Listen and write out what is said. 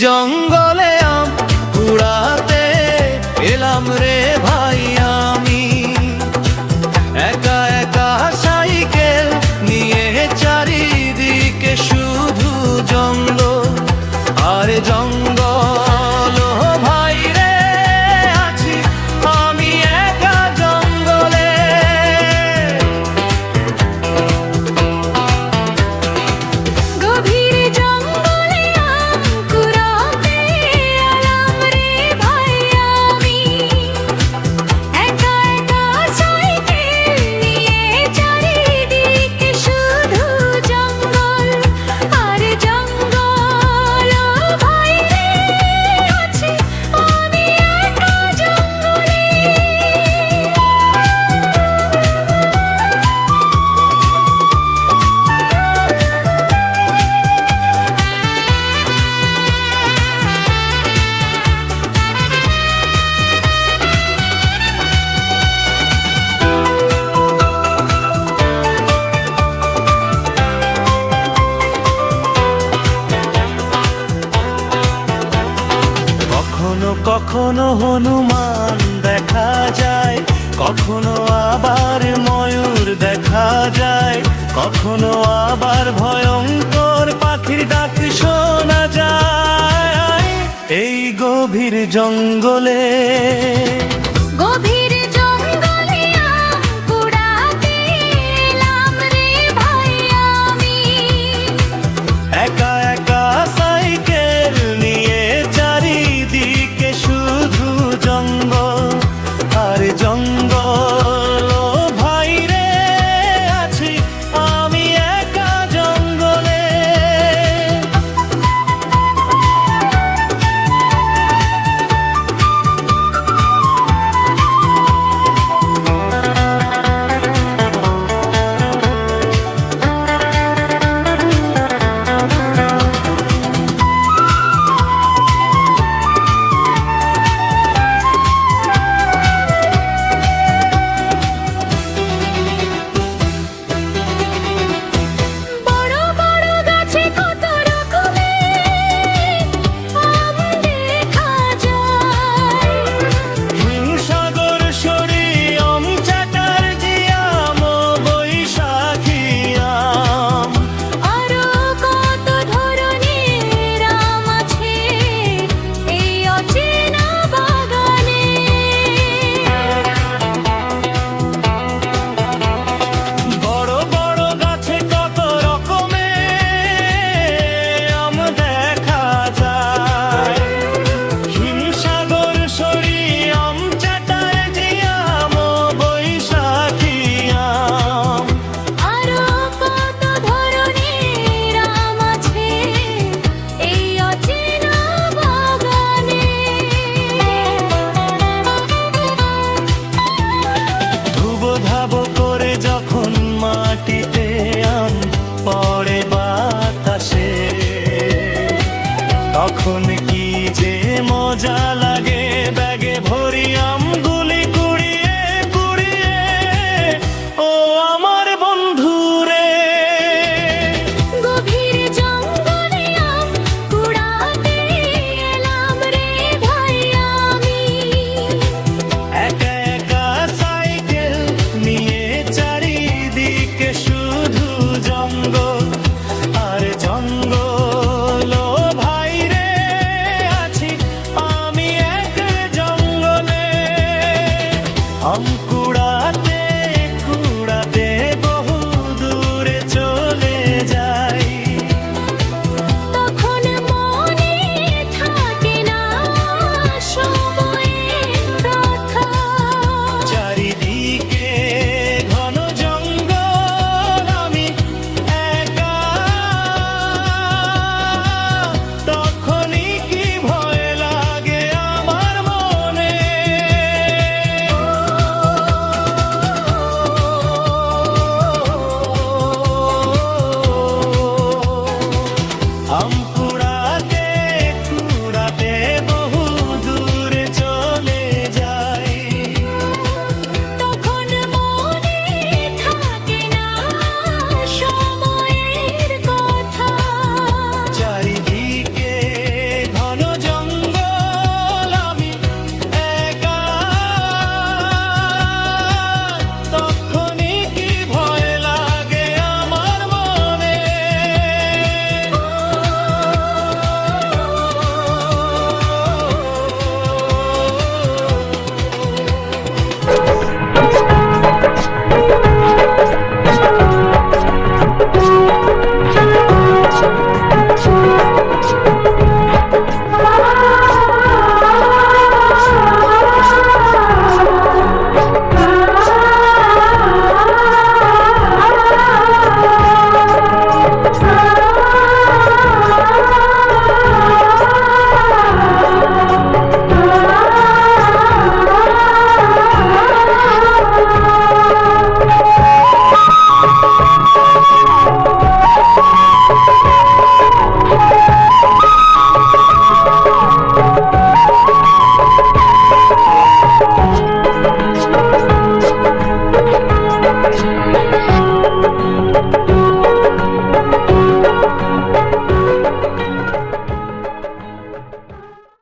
জঙ্গলে আম কুড়াতে এলাম রে ভাই আমি, একা একা সাইকেল নিয়ে চারিদিকে শুধু জঙ্গল আর জঙ্গল। ও ভাই রে আছি আমি একা জঙ্গলে। গভীর জঙ্গলে আম কুড়াতে এলাম রে ভাই আমি, একা একা সাইকেল নিয়ে চারিদিকে শুধু জঙ্গল আর জঙ্গল। ও ভাই রে আছি আমি একা জঙ্গলে। কখনো কখনো হনুমান দেখা যায়, কখনো আবার ময়ূর দেখা যায়, কখনো আবার ভয়ঙ্কর পাখির ডাক শোনা যায় এই গভীর জঙ্গলে। গভীর জঙ্গলে আম কুড়াতে এলাম রে ভাই আমি, একা একা সাইকেল নিয়ে চারিদিকে শুধু জঙ্গল আর জঙ্গল। ও ভাই রে আছি আমি একা জঙ্গলে। বড় বড় গাছে কত রকমের আম দেখা যায়। হিমসাগর সরি আম চ্যাটার্জি আম বৈশাখী আম, আরো কত ধরনের আম আছে এই অচেনা বাগানে। বড় বড় গাছে কত রকমের আম দেখা যায়। হিমসাগর সরি আম চ্যাটার্জি আম বৈশাখী আম, আরো কত ধরনের আম আছে এই অচেনা বাগানে। ধুবো ধাবো করে যখন মাটিতে